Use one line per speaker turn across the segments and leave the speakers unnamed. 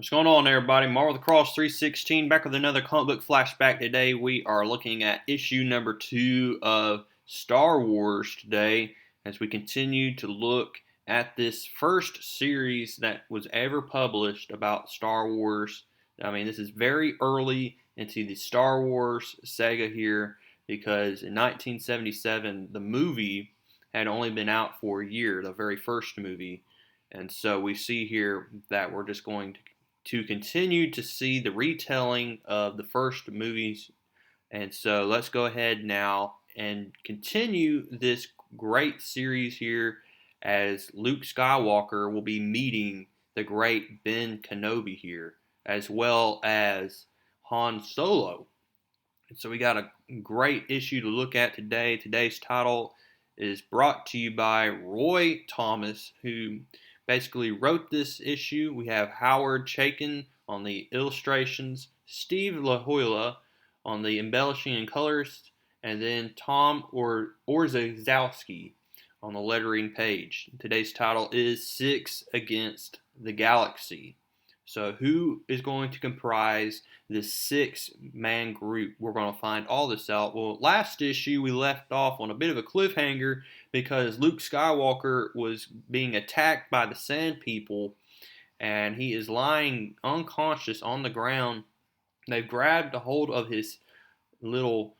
What's going on, everybody? Marvel the Cross 316 back with another comic book flashback. Today we are looking at issue number 2 of Star Wars today as we continue to look at this first series that was ever published about Star Wars. I mean, this is very early into the Star Wars saga here because in 1977 the movie had only been out for a year, the very first movie. And so we see here that we're just going to continue to see the retelling of the first movies. And so let's go ahead now and continue this great series here as Luke Skywalker will be meeting the great Ben Kenobi here, as well as Han Solo. And so we got a great issue to look at today. Today's title is brought to you by Roy Thomas, who basically wrote this issue. We have Howard Chaykin on the illustrations, Steve LaHoya on the embellishing and colors, and then Tom Orzechowski on the lettering page. Today's title is Six Against the Galaxy. So who is going to comprise this six-man group? We're going to find all this out. Well, last issue we left off on a bit of a cliffhanger because Luke Skywalker was being attacked by the Sand People, and he is lying unconscious on the ground. They've grabbed a hold of his little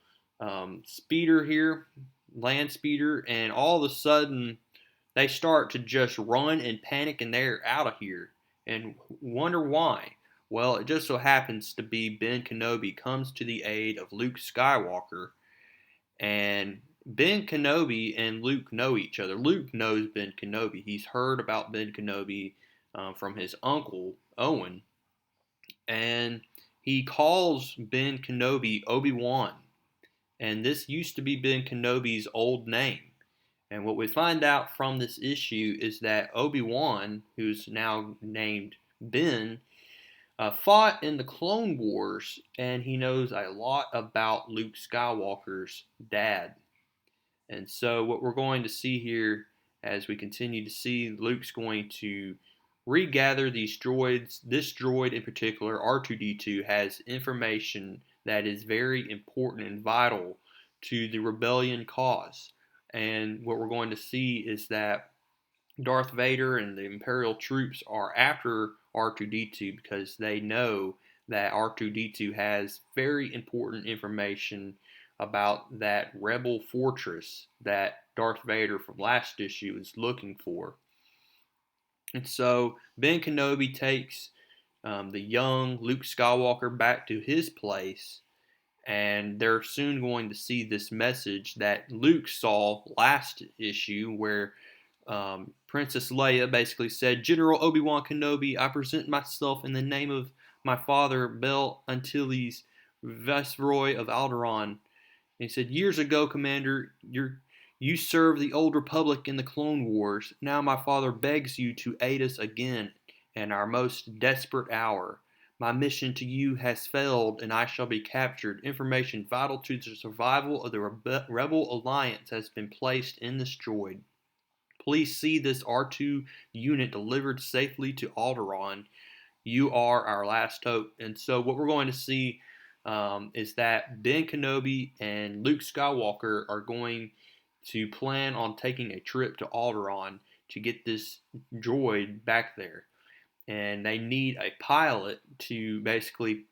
speeder here, land speeder, and all of a sudden they start to just run and panic, and they're out of here. And wonder why. Well, it just so happens to be Ben Kenobi comes to the aid of Luke Skywalker, and Ben Kenobi and Luke know each other. Luke knows Ben Kenobi. He's heard about Ben Kenobi from his uncle, Owen, and he calls Ben Kenobi Obi-Wan. And this used to be Ben Kenobi's old name. And what we find out from this issue is that Obi-Wan, who's now named Ben, fought in the Clone Wars, and he knows a lot about Luke Skywalker's dad. And so what we're going to see here as we continue to see, Luke's going to regather these droids. This droid in particular, R2-D2, has information that is very important and vital to the rebellion cause. And what we're going to see is that Darth Vader and the Imperial troops are after R2-D2 because they know that R2-D2 has very important information about that rebel fortress that Darth Vader from last issue is looking for. And so Ben Kenobi takes the young Luke Skywalker back to his place, and they're soon going to see this message that Luke saw last issue where Princess Leia basically said, "General Obi-Wan Kenobi, I present myself in the name of my father, Bel Antilles, Viceroy of Alderaan." And he said, "Years ago, Commander, you served the old Republic in the Clone Wars. Now my father begs you to aid us again in our most desperate hour. My mission to you has failed, and I shall be captured. Information vital to the survival of the Rebel Alliance has been placed in this droid. Please see this R2 unit delivered safely to Alderaan. You are our last hope." And so what we're going to see is that Ben Kenobi and Luke Skywalker are going to plan on taking a trip to Alderaan to get this droid back there. And they need a pilot to basically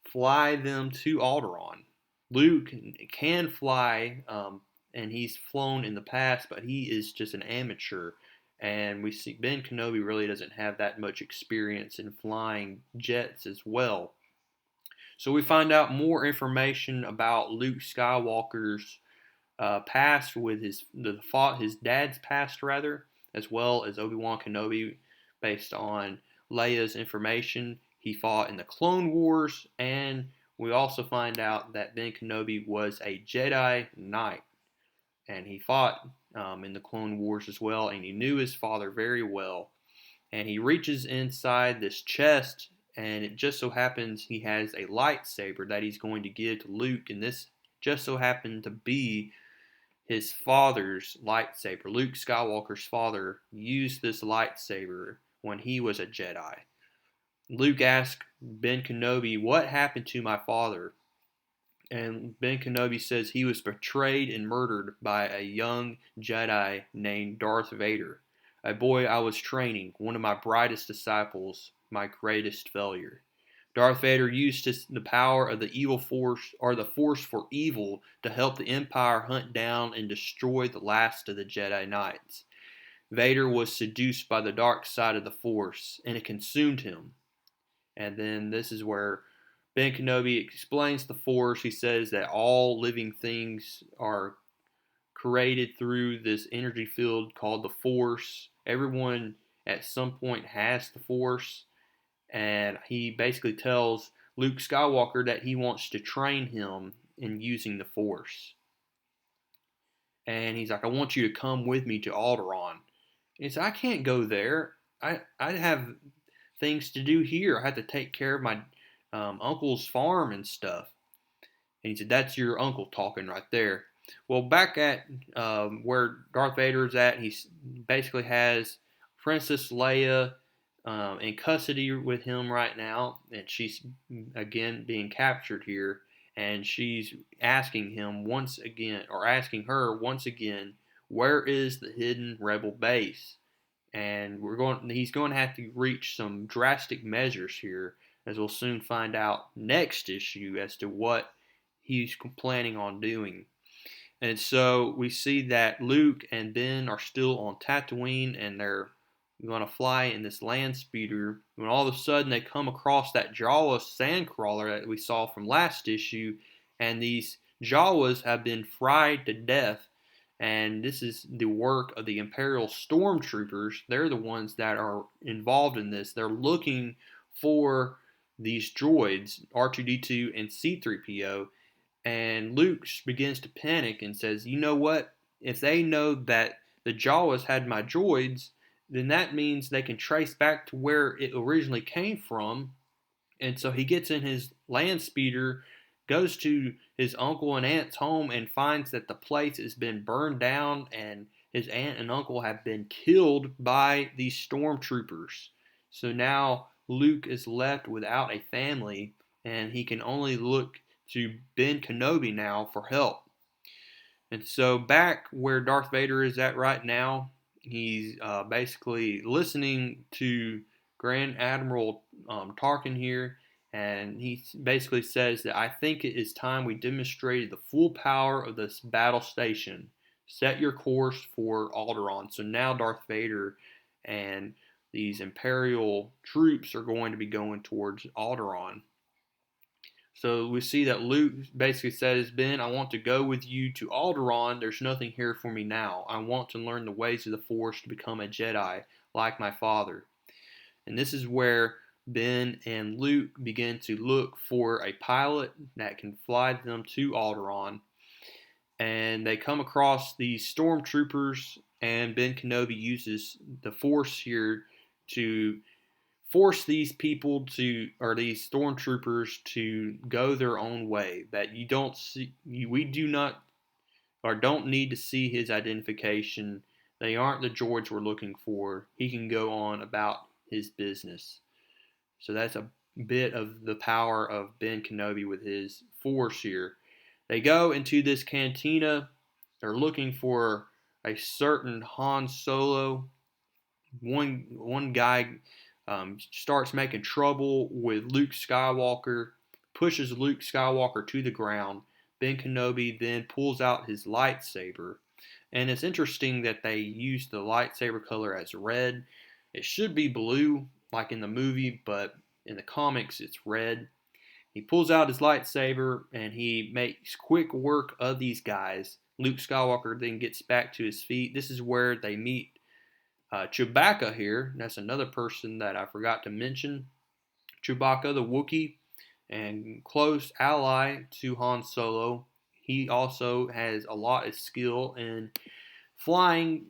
fly them to Alderaan. Luke can fly, and he's flown in the past, but he is just an amateur. And we see Ben Kenobi really doesn't have that much experience in flying jets as well. So we find out more information about Luke Skywalker's past with his dad's past rather, as well as Obi-Wan Kenobi, based on Leia's information. He fought in the Clone Wars, and we also find out that Ben Kenobi was a Jedi Knight, and he fought in the Clone Wars as well, and he knew his father very well. And he reaches inside this chest, and it just so happens he has a lightsaber that he's going to give to Luke, and this just so happened to be his father's lightsaber. Luke Skywalker's father used this lightsaber when he was a Jedi. Luke asks Ben Kenobi, "What happened to my father?" And Ben Kenobi says he was betrayed and murdered by a young Jedi named Darth Vader, a boy I was training, one of my brightest disciples, my greatest failure. Darth Vader used the power of the evil force, or the force for evil, to help the Empire hunt down and destroy the last of the Jedi Knights. Vader was seduced by the dark side of the force, and it consumed him. And then this is where Ben Kenobi explains the Force. He says that all living things are created through this energy field called the Force. Everyone at some point has the Force. And he basically tells Luke Skywalker that he wants to train him in using the Force. And he's like, "I want you to come with me to Alderaan." He said, "I can't go there. I have things to do here. I have to take care of my uncle's farm and stuff." And he said, "That's your uncle talking right there." Well, back at where Darth Vader is at, he basically has Princess Leia in custody with him right now, and she's again being captured here. And she's asking him once again, or asking her once again, where is the hidden rebel base? And he's going to have to reach some drastic measures here, as we'll soon find out next issue as to what he's planning on doing. And so we see that Luke and Ben are still on Tatooine, and they're going to fly in this land speeder, when all of a sudden they come across that Jawa sandcrawler that we saw from last issue, and these Jawas have been fried to death. And this is the work of the Imperial Stormtroopers. They're the ones that are involved in this. They're looking for these droids, R2D2 and C3PO, and Luke begins to panic and says, "You know what? If they know that the Jawas had my droids, then that means they can trace back to where it originally came from." And so he gets in his land speeder, goes to his uncle and aunt's home, and finds that the place has been burned down and his aunt and uncle have been killed by these stormtroopers. So now Luke is left without a family, and he can only look to Ben Kenobi now for help. And so back where Darth Vader is at right now, he's basically listening to Grand Admiral Tarkin here, and he basically says that, "I think it is time we demonstrated the full power of this battle station. Set your course for Alderaan." So now Darth Vader and these Imperial troops are going to be going towards Alderaan. So we see that Luke basically says, "Ben, I want to go with you to Alderaan. There's nothing here for me now. I want to learn the ways of the Force to become a Jedi like my father." And this is where Ben and Luke begin to look for a pilot that can fly them to Alderaan. And they come across these stormtroopers, and Ben Kenobi uses the Force here to force these people to, or these stormtroopers to go their own way. That you don't see, we do not, or don't need to see his identification. They aren't the droids we're looking for. He can go on about his business. So that's a bit of the power of Ben Kenobi with his Force here. They go into this cantina. They're looking for a certain Han Solo. One guy starts making trouble with Luke Skywalker, pushes Luke Skywalker to the ground. Ben Kenobi then pulls out his lightsaber. And it's interesting that they use the lightsaber color as red. It should be blue, like in the movie, but in the comics it's red. He pulls out his lightsaber and he makes quick work of these guys. Luke Skywalker then gets back to his feet. This is where they meet Chewbacca here. That's another person that I forgot to mention. Chewbacca, the Wookiee, and close ally to Han Solo. He also has a lot of skill in flying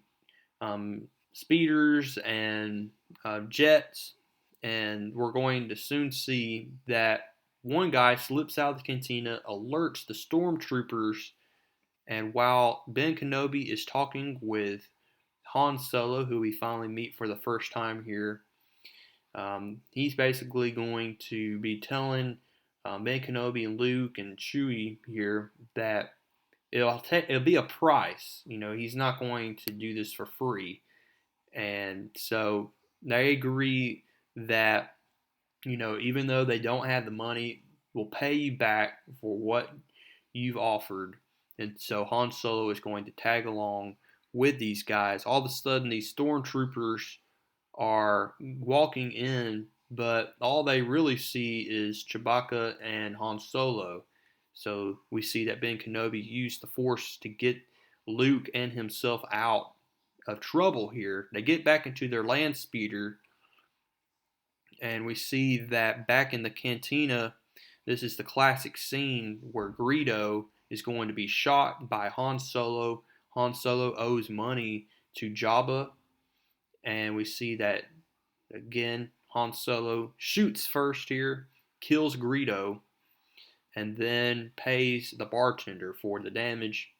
speeders and jets. And we're going to soon see that one guy slips out of the cantina, alerts the stormtroopers, and while Ben Kenobi is talking with Han Solo, who we finally meet for the first time here, He's basically going to be telling Ben Kenobi and Luke and Chewie here that it'll be a price. He's not going to do this for free, and so they agree that even though they don't have the money, we'll pay you back for what you've offered. And so Han Solo is going to tag along with these guys. All of a sudden, these stormtroopers are walking in, but all they really see is Chewbacca and Han Solo. So we see that Ben Kenobi used the Force to get Luke and himself out of trouble here. They get back into their land speeder, and we see that back in the cantina, this is the classic scene where Greedo is going to be shot by Han Solo. Han Solo owes money to Jabba, and we see that again. Han Solo shoots first here, kills Greedo, and then pays the bartender for the damage.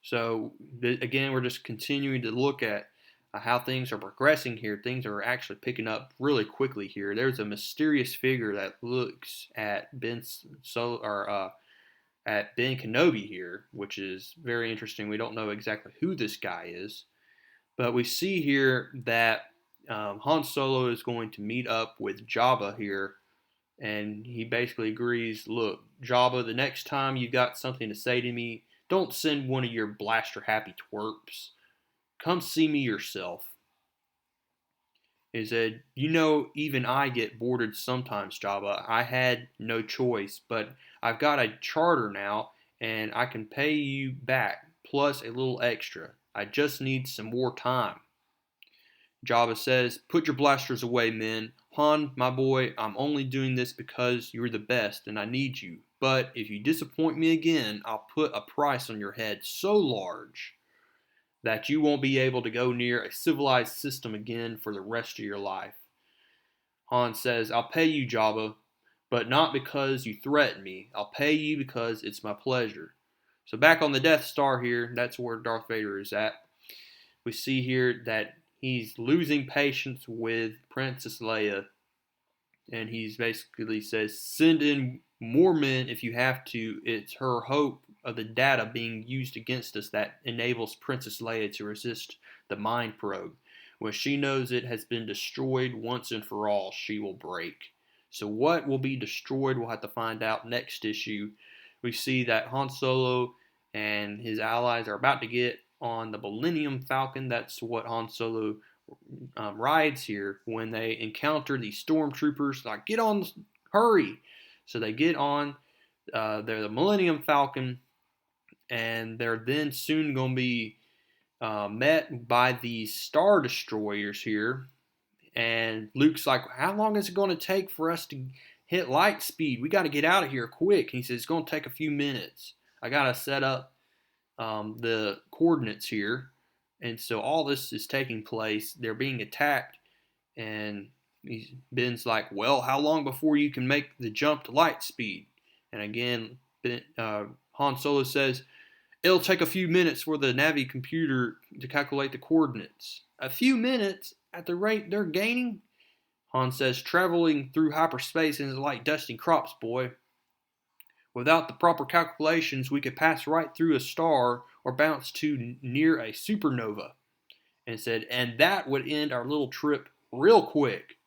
So again, we're just continuing to look at how things are progressing here. Things are actually picking up really quickly here. There's a mysterious figure that looks at Ben Kenobi here, which is very interesting. We don't know exactly who this guy is, but we see here that Han Solo is going to meet up with Jabba here, and he basically agrees, look, Jabba, the next time you got something to say to me, don't send one of your blaster-happy twerps. Come see me yourself. He said, even I get boarded sometimes, Jabba. I had no choice, but I've got a charter now, and I can pay you back, plus a little extra. I just need some more time. Jabba says, put your blasters away, men. Han, my boy, I'm only doing this because you're the best and I need you. But if you disappoint me again, I'll put a price on your head so large that you won't be able to go near a civilized system again for the rest of your life. Han says, I'll pay you, Jabba, but not because you threaten me. I'll pay you because it's my pleasure. So back on the Death Star here, that's where Darth Vader is at. We see here that he's losing patience with Princess Leia, and he's basically says, send in more men if you have to. It's her hope of the data being used against us that enables Princess Leia to resist the mind probe. When she knows it has been destroyed once and for all, she will break. So what will be destroyed, we'll have to find out next issue. We see that Han Solo and his allies are about to get on the Millennium Falcon. That's what Han Solo rides here when they encounter these stormtroopers. Like, get on, hurry! So they get on. They're the Millennium Falcon, and they're then soon going to be met by these Star Destroyers here. And Luke's like, how long is it going to take for us to hit light speed? We got to get out of here quick. And he says, it's going to take a few minutes. I got to set up the coordinates here. And so all this is taking place. They're being attacked. And Ben's like, well, how long before you can make the jump to light speed? And again, Han Solo says, it'll take a few minutes for the Navi computer to calculate the coordinates. A few minutes at the rate they're gaining? Han says, traveling through hyperspace is like dusting crops, boy. Without the proper calculations, we could pass right through a star or bounce too near a supernova. And said, and that would end our little trip real quick.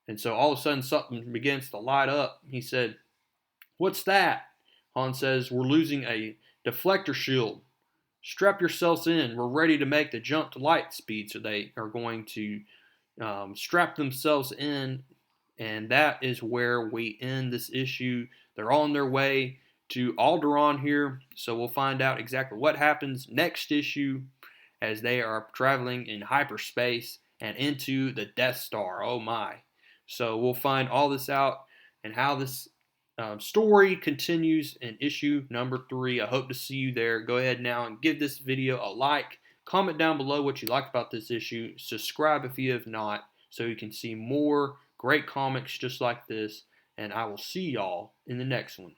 And so all of a sudden something begins to light up. He said, what's that? Han says, we're losing a deflector shield. Strap yourselves in. We're ready to make the jump to light speed. So they are going to strap themselves in, and that is where we end this issue. They're on their way to Alderaan here, so we'll find out exactly what happens next issue as they are traveling in hyperspace and into the Death Star. Oh my. So we'll find all this out and how this story continues in issue number 3. I hope to see you there. Go ahead now and give this video a like. Comment down below what you liked about this issue. Subscribe if you have not, so you can see more great comics just like this. And I will see y'all in the next one.